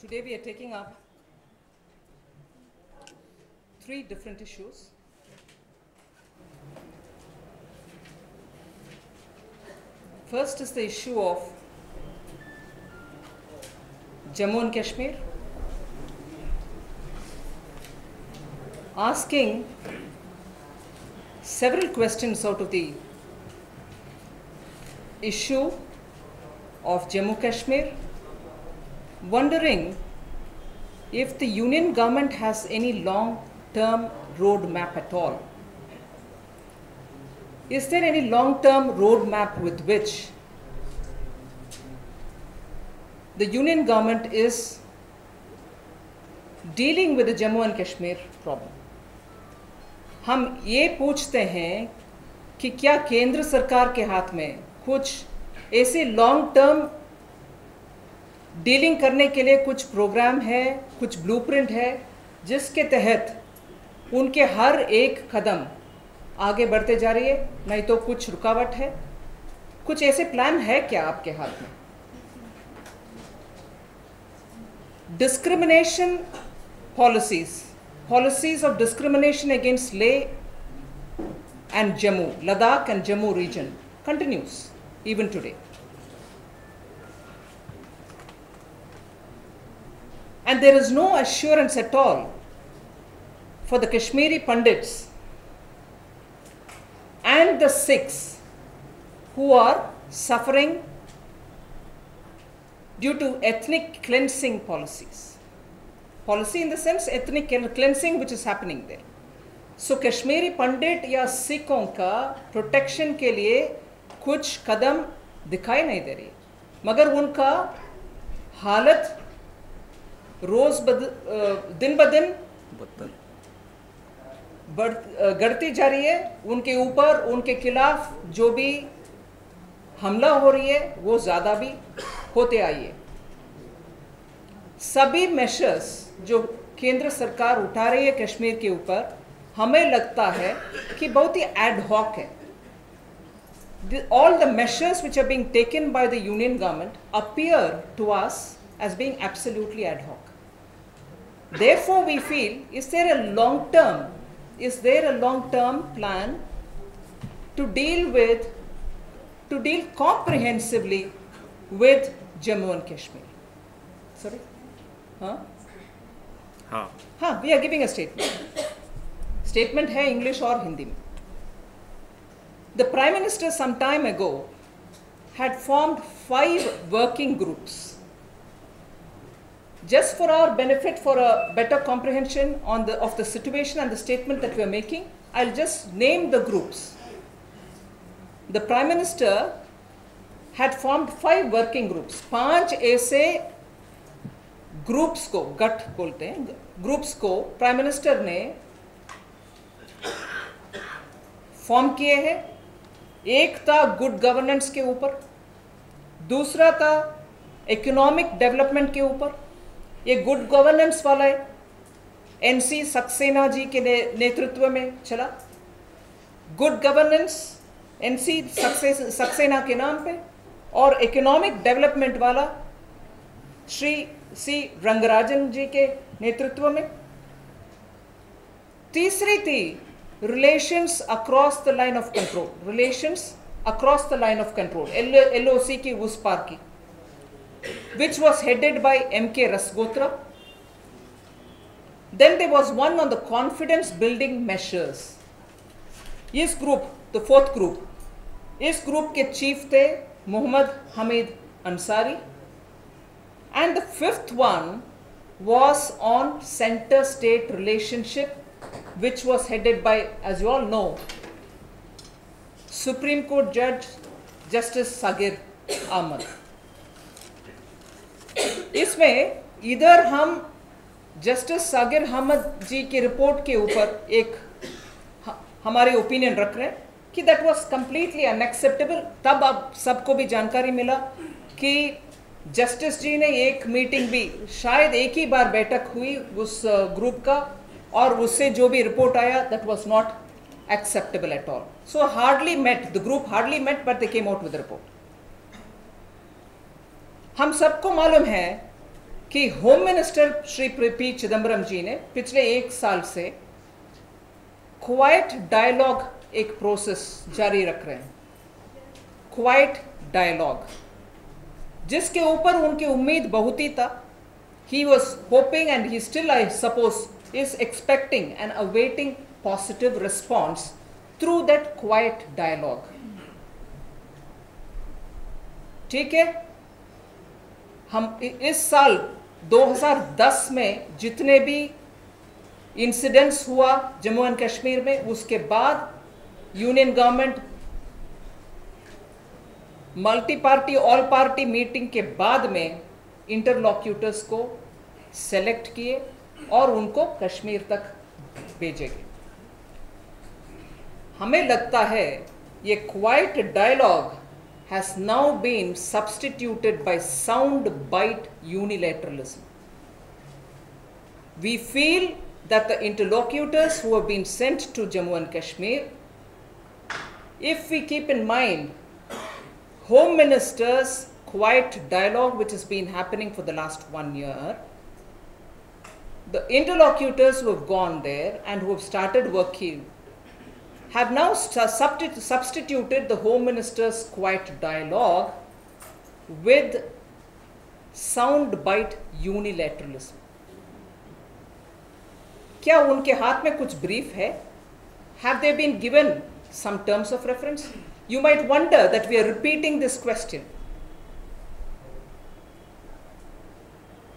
Today we are taking up three different issues. First is the issue of Jammu and Kashmir, asking several questions out of the issue of Jammu Kashmir, wondering if the union government has any long-term road map at all. Is there any long-term road map with which the union government is dealing with the Jammu and Kashmir problem? हम ये पूछते हैं कि क्या केंद्र सरकार के हाथ में कुछ ऐसे लॉन्ग टर्म डीलिंग करने के लिए कुछ प्रोग्राम है, कुछ ब्लूप्रिंट है, जिसके तहत उनके हर एक कदम आगे बढ़ते जा रही है, नहीं तो कुछ रुकावट है? कुछ ऐसे प्लान है क्या आपके हाथ में? Discrimination policies of discrimination against Leh and Jammu, Ladakh and Jammu region continues even today. And there is no assurance at all for the Kashmiri Pandits and the Sikhs who are suffering due to ethnic cleansing policies. Policy in the sense ethnic cleansing which is happening there. So Kashmiri Pandit या सिखों का protection के लिए कुछ कदम दिखाई नहीं दे रही, मगर उनका हालत रोज दिन ब दिन बढ़ती जा रही है. उनके ऊपर, उनके खिलाफ जो भी हमला हो रही है वो ज़्यादा भी होते आई है. सभी मेशर्स जो केंद्र सरकार उठा रही है कश्मीर के ऊपर, हमें लगता है कि बहुत ही एड हॉक है. All the measures which are being taken by the union government appear to us as being absolutely ad hoc. Therefore, we feel, is there a long-term plan to deal comprehensively with Jammu and Kashmir? Sorry? Huh? हाँ, we are giving a statement. Statement है English और हिंदी में. The Prime Minister some time ago had formed 5 working groups. Just for our benefit, for a better comprehension of the situation and the statement that we are making, I'll just name the groups. The Prime Minister had formed 5 working groups. 5 ऐसे groups को, गठ बोलते हैं, groups को prime minister ने form किए हैं. एक था गुड गवर्नेंस के ऊपर, दूसरा था इकोनॉमिक डेवलपमेंट के ऊपर. ये गुड गवर्नेंस वाला है, एनसी सक्सेना जी के नेतृत्व में चला. गुड गवर्नेंस एनसी सक्सेना के नाम पे, और इकोनॉमिक डेवलपमेंट वाला श्री सी रंगराजन जी के नेतृत्व में. तीसरी थी relations across the line of control, LOC की उस पार की, which was headed by M.K. Rasgotra. Then there was one on the confidence building measures. इस ग्रुप, the 4th group, इस ग्रुप के चीफ थे Mohammad Hamid Ansari. And the 5th one was on center-state relationship, which was headed by, as you all know, Supreme Court Judge Justice Sagir Ahmad. इसमें इधर हम justice सागिर Ahmad जी की report के ऊपर एक हमारे ओपिनियन रख रहे हैं कि दैट वाज कंप्लीटली अनएक्सेप्टेबल. तब अब सबको भी जानकारी मिला कि जस्टिस जी ने एक मीटिंग भी, शायद एक ही बार बैठक हुई उस ग्रुप का, और उससे जो भी रिपोर्ट आया that was not acceptable at all. So hardly met, the group hardly met, but they came out with report. हम सबको मालूम है कि home minister Shri P Chidambaram ji ने पिछले 1 साल से क्वाइट डायलॉग एक प्रोसेस जारी रख रहे हैं, क्वाइट डायलॉग, जिसके ऊपर उनकी उम्मीद बहुत ही था. He was hoping, and he still, I suppose, is expecting and awaiting positive response through that quiet dialogue. ठीक है, हम इस साल 2010 में जितने भी इंसिडेंट्स हुआ जम्मू एंड कश्मीर में, उसके बाद union government multi party all party meeting के बाद में इंटरलॉक्यूटर्स को सेलेक्ट किए और उनको कश्मीर तक भेजे गए. हमें लगता है ये quite dialogue has now been substituted by sound bite unilateralism. We feel that the interlocutors who have been sent to Jammu and Kashmir, if we keep in mind Home Minister's quiet dialogue which has been happening for the last 1 year, the interlocutors who have gone there and who have started working have now substituted the Home Minister's quiet dialogue with soundbite unilateralism. क्या उनके हाथ में कुछ brief है? Have they been given some terms of reference? You might wonder that we are repeating this question.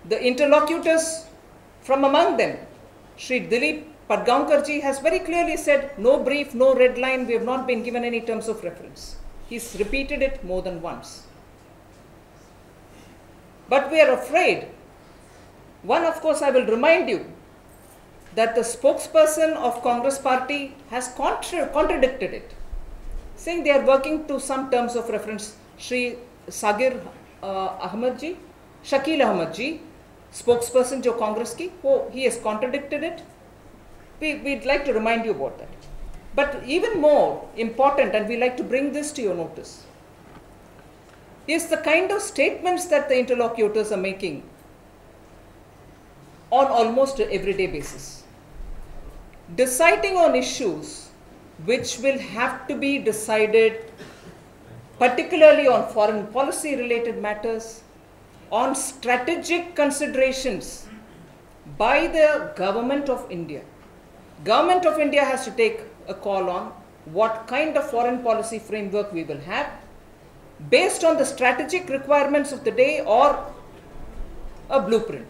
The interlocutors from among them, Shri Dilip Padgaonkar ji has very clearly said, no brief, no red line, we have not been given any terms of reference. He's repeated it more than once. But we are afraid. One, of course, I will remind you that the spokesperson of Congress party has contradicted it, saying they are working to some terms of reference. Shri Shakil Ahmed ji, spokesperson jo Congress ki, he has contradicted it. We'd like to remind you about that. But even more important, and we like to bring this to your notice, is the kind of statements that the interlocutors are making on almost an everyday basis. Deciding on issues which will have to be decided, particularly on foreign policy related matters, on strategic considerations by the Government of India. Government of India has to take a call on what kind of foreign policy framework we will have based on the strategic requirements of the day or a blueprint.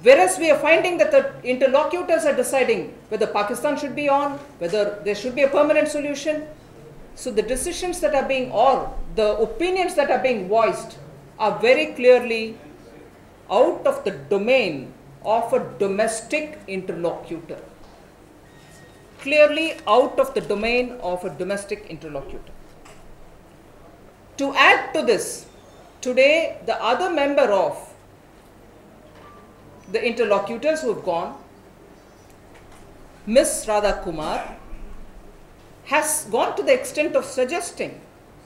Whereas we are finding that the interlocutors are deciding whether Pakistan should be on, whether there should be a permanent solution. So the decisions that are being, or the opinions that are being voiced are very clearly out of the domain of a domestic interlocutor. Clearly out of the domain of a domestic interlocutor. To add to this, today the other member of the interlocutors who have gone, Ms. Radha Kumar, has gone to the extent of suggesting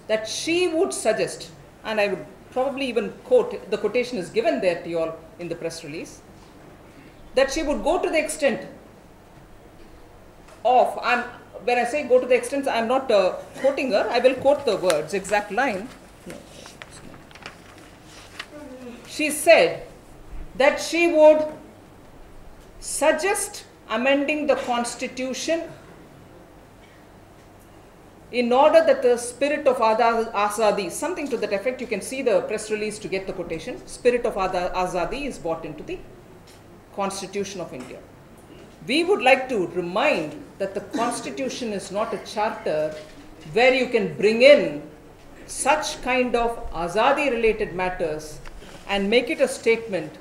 that she would suggest, and I would probably even quote, the quotation is given there to you all in the press release, that she would go to the extent of, when I say go to the extent, I am not quoting her, I will quote the words, exact line. No. She said that she would suggest amending the constitution in order that the spirit of Azadi, something to that effect, you can see the press release to get the quotation, spirit of Azadi is brought into the Constitution of India. We would like to remind that the Constitution is not a charter where you can bring in such kind of Azadi related matters and make it a statement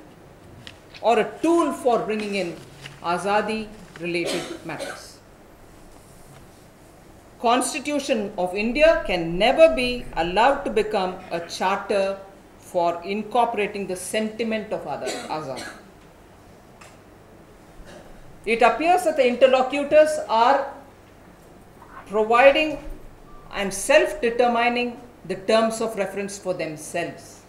or a tool for bringing in Azadi related matters. Constitution of India can never be allowed to become a charter for incorporating the sentiment of Azadi. It appears that the interlocutors are providing and self-determining the terms of reference for themselves.